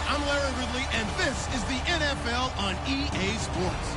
I'm Larry Ridley, and this is the NFL on EA Sports.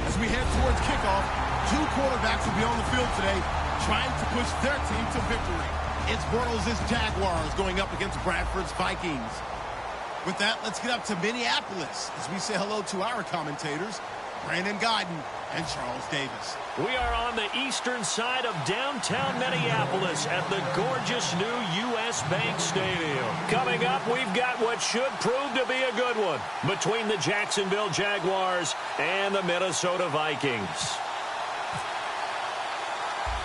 As we head towards kickoff, two quarterbacks will be on the field today trying to push their team to victory. It's Bortles' Jaguars going up against Bradford's Vikings. With that, let's get up to Minneapolis as we say hello to our commentators, Brandon Guyton and Charles Davis. We are on the eastern side of downtown Minneapolis at the gorgeous new U.S. Bank Stadium. Coming up, we've got what should prove to be a good one between the Jacksonville Jaguars and the Minnesota Vikings.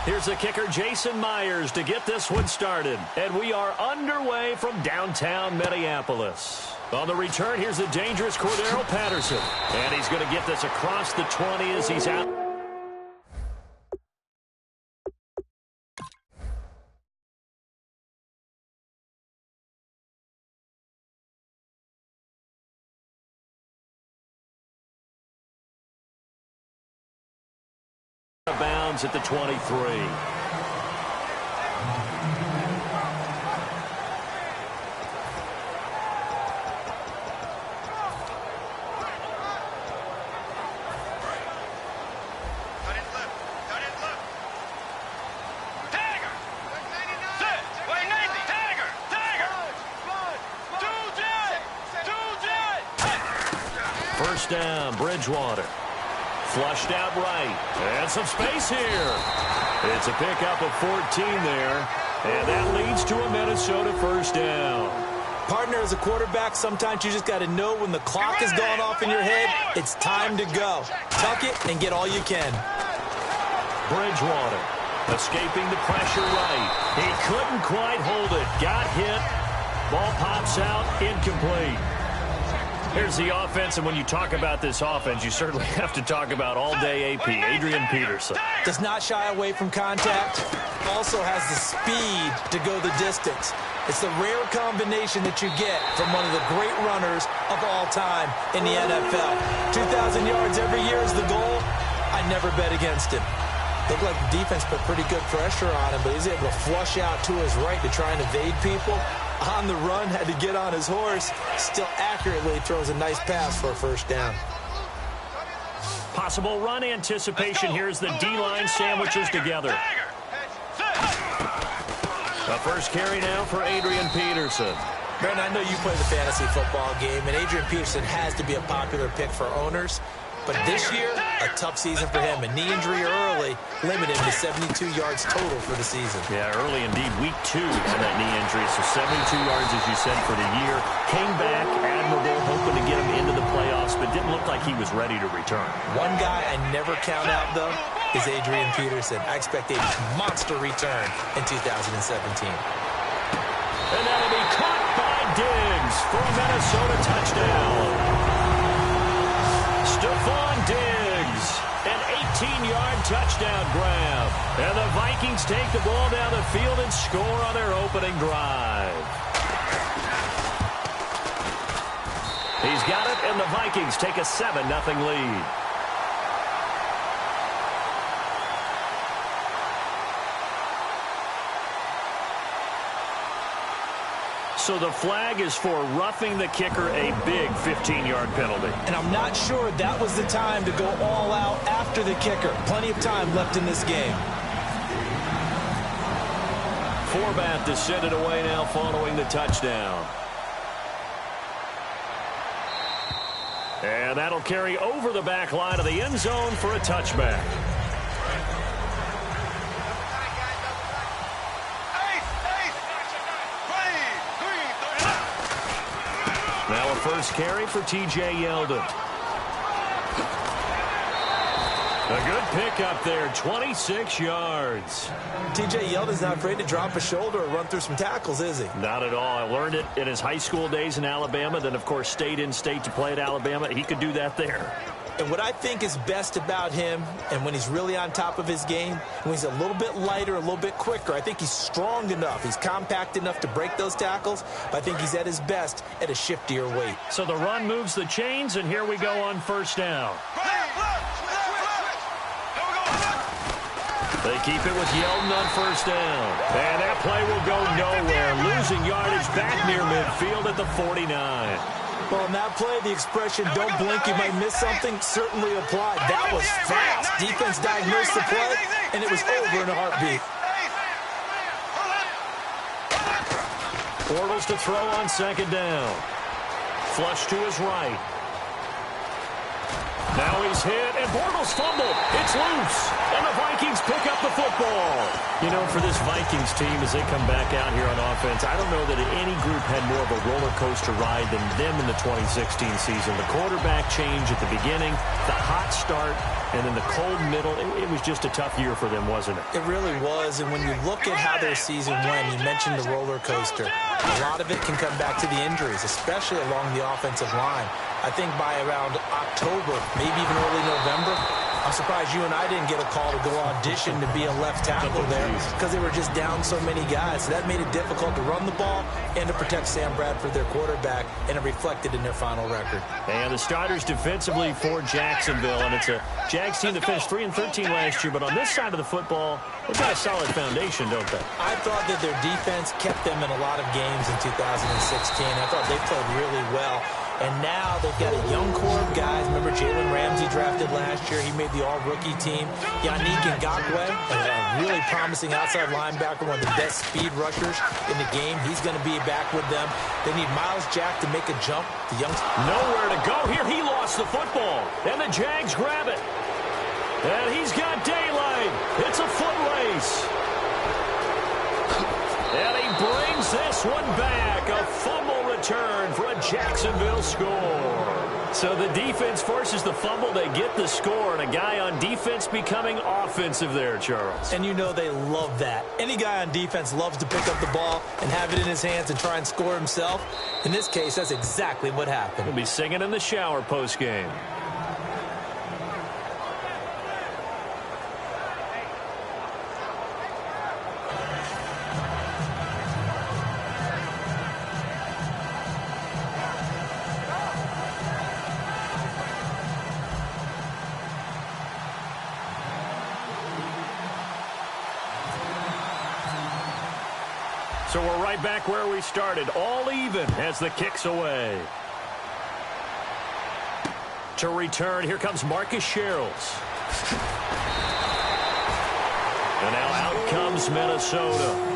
Here's the kicker, Jason Myers, to get this one started. And we are underway from downtown Minneapolis. On the return, here's the dangerous Cordero Patterson. And he's going to get this across the 20 as he's out. Bounds at the 23. First down, Bridgewater. Flushed out right. And some space here. It's a pickup of 14 there. And that leads to a Minnesota first down. Partner, as a quarterback, sometimes you just got to know when the clock is going off in your head, it's time to go. Tuck it and get all you can. Bridgewater escaping the pressure right. He couldn't quite hold it. Got hit. Ball pops out. Incomplete. Here's the offense, and when you talk about this offense, you certainly have to talk about all-day AP, Adrian Peterson. Does not shy away from contact. Also has the speed to go the distance. It's the rare combination that you get from one of the great runners of all time in the NFL. 2,000 yards every year is the goal. I never bet against him. Looked like the defense put pretty good pressure on him, but he's able to flush out to his right to try and evade people. On the run, had to get on his horse. Still accurately throws a nice pass for a first down. Possible run anticipation here as the D-line sandwiches together. The first carry now for Adrian Peterson. Brandon, I know you play the fantasy football game, and Adrian Peterson has to be a popular pick for owners. But this year, a tough season for him. A knee injury early limited him to 72 yards total for the season. Yeah, early indeed. Week 2 on that knee injury. So 72 yards, as you said, for the year. Came back admirable, hoping to get him into the playoffs, but didn't look like he was ready to return. One guy I never count out, though, is Adrian Peterson. I expect a monster return in 2017. And that'll be caught by Diggs for a Minnesota touchdown. Stephon Diggs, an 18-yard touchdown grab. And the Vikings take the ball down the field and score on their opening drive. He's got it, and the Vikings take a 7-0 lead. So the flag is for roughing the kicker, a big 15-yard penalty. And I'm not sure that was the time to go all out after the kicker. Plenty of time left in this game. Forbath to send it away now following the touchdown. And that'll carry over the back line of the end zone for a touchback. Now a first carry for T.J. Yeldon. A good pickup there, 26 yards. T.J. Yeldon's not afraid to drop a shoulder or run through some tackles, is he? Not at all. I learned it in his high school days in Alabama, then, of course, stayed in state to play at Alabama. He could do that there. And what I think is best about him, and when he's really on top of his game, when he's a little bit lighter, a little bit quicker, I think he's strong enough. He's compact enough to break those tackles, but I think he's at his best at a shiftier weight. So the run moves the chains, and here we go on first down. They keep it with Yeldon on first down. And that play will go nowhere. Lose losing yardage back near midfield at the 49. Well, in that play, the expression, don't blink, you might miss something, certainly applied. That was fast. Defense diagnosed the play, and it was over in a heartbeat. Bortles to throw on second down. Flush to his right. Now he's hit, and Bortles fumbled. It's loose, and the Vikings pick up the football. You know, for this Vikings team, as they come back out here on offense, I don't know that any group had more of a roller coaster ride than them in the 2016 season. The quarterback change at the beginning, the hot start, and then the cold middle. It was just a tough year for them, wasn't it? It really was, and when you look at how their season went, you mentioned the roller coaster. A lot of it can come back to the injuries, especially along the offensive line. I think by around October, maybe even early November, I'm surprised you and I didn't get a call to go audition to be a left tackle there because they were just down so many guys. So that made it difficult to run the ball and to protect Sam Bradford, their quarterback, and it reflected in their final record. And the starters defensively for Jacksonville, and it's a Jags team that finished 3-13 last year, but on this side of the football, they've got a solid foundation, don't they? I thought that their defense kept them in a lot of games in 2016. I thought they played really well. And now they've got a young core of guys. Remember Jalen Ramsey drafted last year. He made the all-rookie team. Yannick Ngakoue, a really promising outside linebacker, one of the best speed rushers in the game. He's going to be back with them. They need Miles Jack to make a jump. The young... Nowhere to go here. He lost the football. And the Jags grab it. And he's got daylight. It's a foot race. And he brings this one back. A fumble return for a Jacksonville score. So the defense forces the fumble. They get the score. And a guy on defense becoming offensive there, Charles. And you know they love that. Any guy on defense loves to pick up the ball and have it in his hands and try and score himself. In this case, that's exactly what happened. He'll be singing in the shower post-game. So we're right back where we started, all even as the kick's away. To return, here comes Marcus Sherrills. And now out comes Minnesota.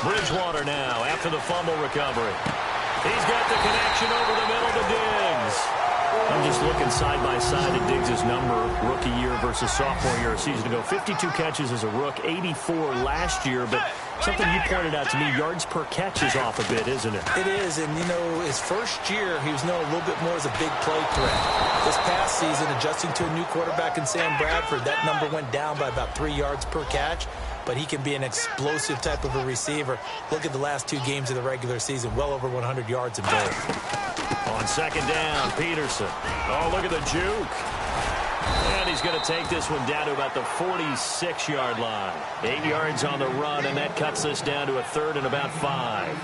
Bridgewater now after the fumble recovery. He's got the connection over the middle to Diggs. I'm just looking side by side at Diggs' number, rookie year versus sophomore year a season ago. 52 catches as a rook, 84 last year. But something you pointed out to me, yards per catch is off a bit, isn't it? It is, and you know, his first year, he was known a little bit more as a big play threat. This past season, adjusting to a new quarterback in Sam Bradford, that number went down by about 3 yards per catch. But he can be an explosive type of a receiver. Look at the last 2 games of the regular season, well over 100 yards in both. On second down, Peterson. Oh, look at the juke. And he's going to take this one down to about the 46-yard line. 8 yards on the run, and that cuts this down to a 3rd and about 5.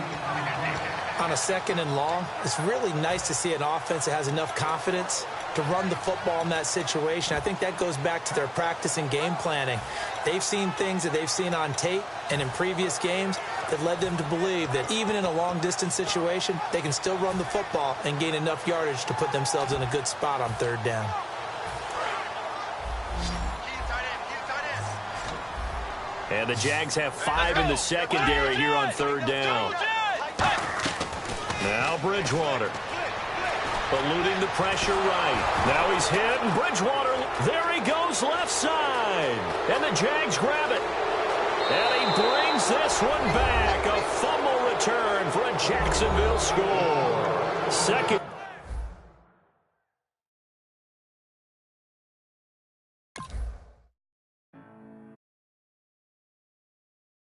On a 2nd and long, it's really nice to see an offense that has enough confidence to run the football in that situation. I think that goes back to their practice and game planning. They've seen things that they've seen on tape and in previous games that led them to believe that even in a long-distance situation, they can still run the football and gain enough yardage to put themselves in a good spot on 3rd down. And the Jags have 5 in the secondary here on 3rd down. Now Bridgewater. Eluding the pressure right. Now he's hit, and Bridgewater, there he goes left side. And the Jags grab it. And he brings this one back. A fumble return for a Jacksonville score. Second.